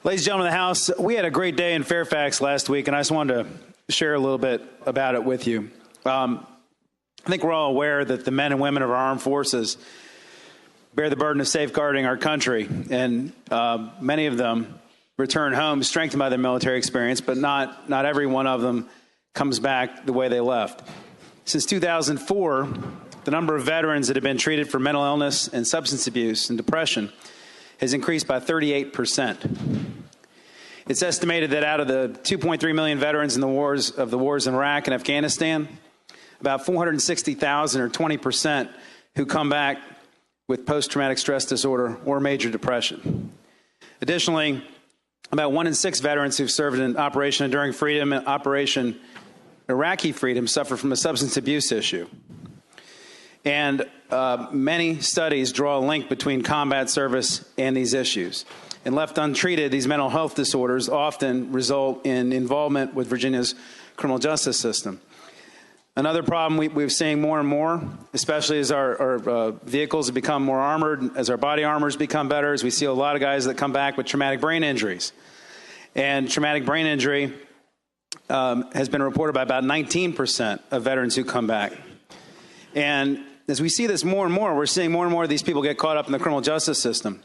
Ladies and gentlemen of the House, we had a great day in Fairfax last week, and I just wanted to share a little bit about it with you. I think we're all aware that the men and women of our armed forces bear the burden of safeguarding our country, and many of them return home strengthened by their military experience, but not every one of them comes back the way they left. Since 2004, the number of veterans that have been treated for mental illness and substance abuse and depression has increased by 38%. It's estimated that out of the 2.3 million veterans in the wars in Iraq and Afghanistan, about 460,000 or 20% who come back with post-traumatic stress disorder or major depression. Additionally, about 1 in 6 veterans who've served in Operation Enduring Freedom and Operation Iraqi Freedom suffer from a substance abuse issue. And many studies draw a link between combat service and these issues. And left untreated, these mental health disorders often result in involvement with Virginia's criminal justice system. Another problem we're seeing more and more, especially as our vehicles have become more armored, as our body armors become better, as we see a lot of guys that come back with traumatic brain injuries. And traumatic brain injury has been reported by about 19% of veterans who come back. And as we see this more and more, we're seeing more and more of these people get caught up in the criminal justice system.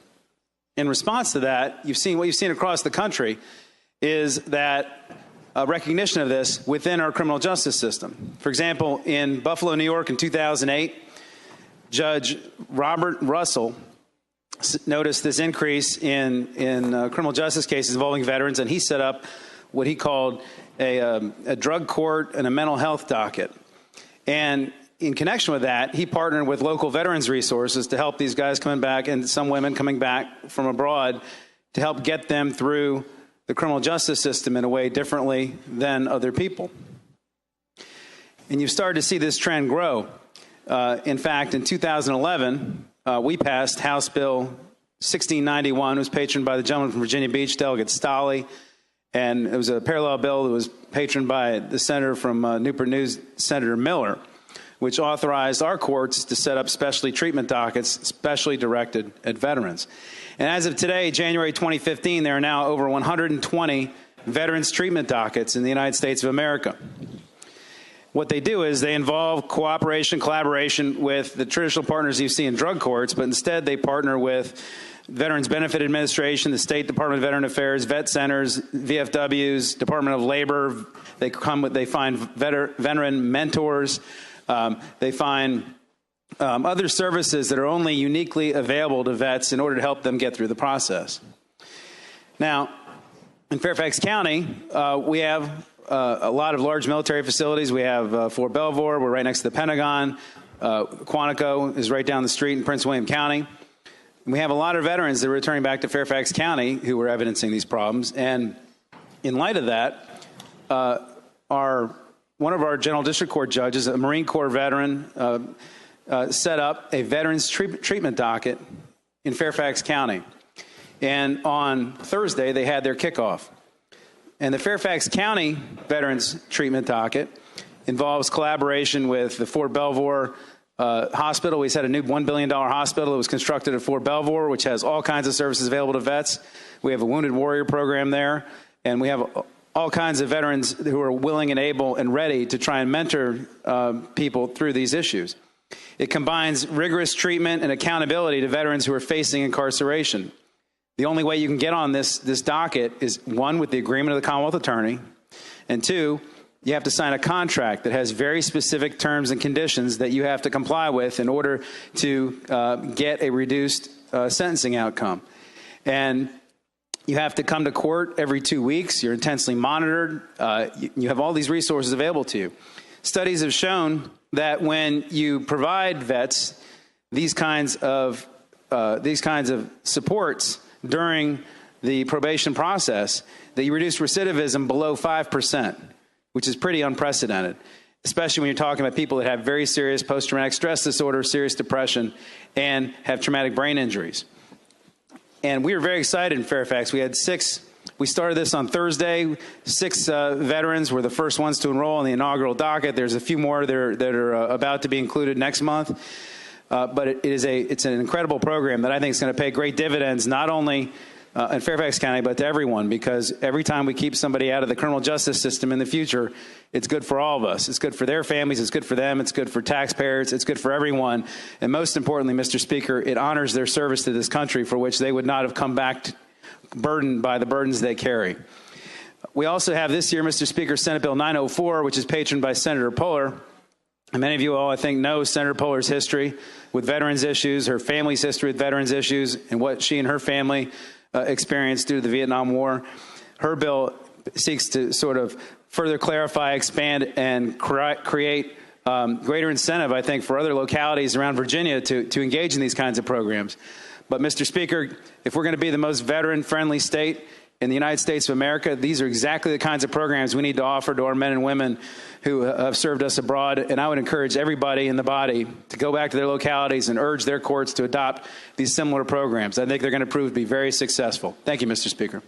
In response to that, what you've seen across the country is that recognition of this within our criminal justice system. For example, in Buffalo, New York in 2008, Judge Robert Russell noticed this increase in criminal justice cases involving veterans, and he set up what he called a drug court and a mental health docket. And in connection with that, he partnered with local veterans resources to help these guys coming back and some women coming back from abroad to help get them through the criminal justice system in a way differently than other people. And you've started to see this trend grow. In fact, in 2011, we passed House Bill 1691. It was patroned by the gentleman from Virginia Beach, Delegate Stolley. And it was a parallel bill that was patroned by the senator from Newport News, Senator Miller, which authorized our courts to set up specialty treatment dockets specially directed at veterans. And as of today, January 2015, there are now over 120 veterans treatment dockets in the United States of America. What they do is they involve cooperation, collaboration with the traditional partners you see in drug courts, but instead they partner with Veterans Benefit Administration, the State Department of Veteran Affairs, vet centers, VFWs, Department of Labor. They find veteran mentors. They find other services that are only uniquely available to vets in order to help them get through the process. Now, in Fairfax County, we have a lot of large military facilities. We have Fort Belvoir. We're right next to the Pentagon. Quantico is right down the street in Prince William County. And we have a lot of veterans that are returning back to Fairfax County who were evidencing these problems. And in light of that, one of our General District Court judges, a Marine Corps veteran, set up a veterans treatment docket in Fairfax County. And on Thursday, they had their kickoff. And the Fairfax County Veterans Treatment Docket involves collaboration with the Fort Belvoir Hospital. We set a new $1 billion hospital that was constructed at Fort Belvoir, which has all kinds of services available to vets. We have a Wounded Warrior program there, and we have all kinds of veterans who are willing and able and ready to try and mentor people through these issues. It combines rigorous treatment and accountability to veterans who are facing incarceration. The only way you can get on this docket is, 1, with the agreement of the Commonwealth Attorney, and 2, you have to sign a contract that has very specific terms and conditions that you have to comply with in order to get a reduced sentencing outcome. And you have to come to court every 2 weeks. You're intensely monitored. You have all these resources available to you. Studies have shown that when you provide vets these kinds of supports during the probation process, that you reduce recidivism below 5%, which is pretty unprecedented, especially when you're talking about people that have very serious post-traumatic stress disorder, serious depression, and have traumatic brain injuries. And we were very excited in Fairfax. We started this on Thursday. 6 veterans were the first ones to enroll in the inaugural docket. There's a few more that are about to be included next month. But it's an incredible program that I think is going to pay great dividends, not only in Fairfax County, but to everyone, because every time we keep somebody out of the criminal justice system in the future, it's good for all of us. It's good for their families. It's good for them. It's good for taxpayers. It's good for everyone. And most importantly, Mr. Speaker, it honors their service to this country, for which they would not have come back burdened by the burdens they carry. We also have this year, Mr. Speaker, Senate Bill 904, which is patroned by Senator Puller. And many of you all, I think, know Senator Puller's history with veterans issues, her family's history with veterans issues, and what she and her family experienced due to the Vietnam War. Her bill seeks to sort of further clarify, expand, and create greater incentive, I think, for other localities around Virginia to engage in these kinds of programs. But, Mr. Speaker, if we're going to be the most veteran-friendly state in the United States of America, these are exactly the kinds of programs we need to offer to our men and women who have served us abroad. And I would encourage everybody in the body to go back to their localities and urge their courts to adopt these similar programs. I think they're going to prove to be very successful. Thank you, Mr. Speaker.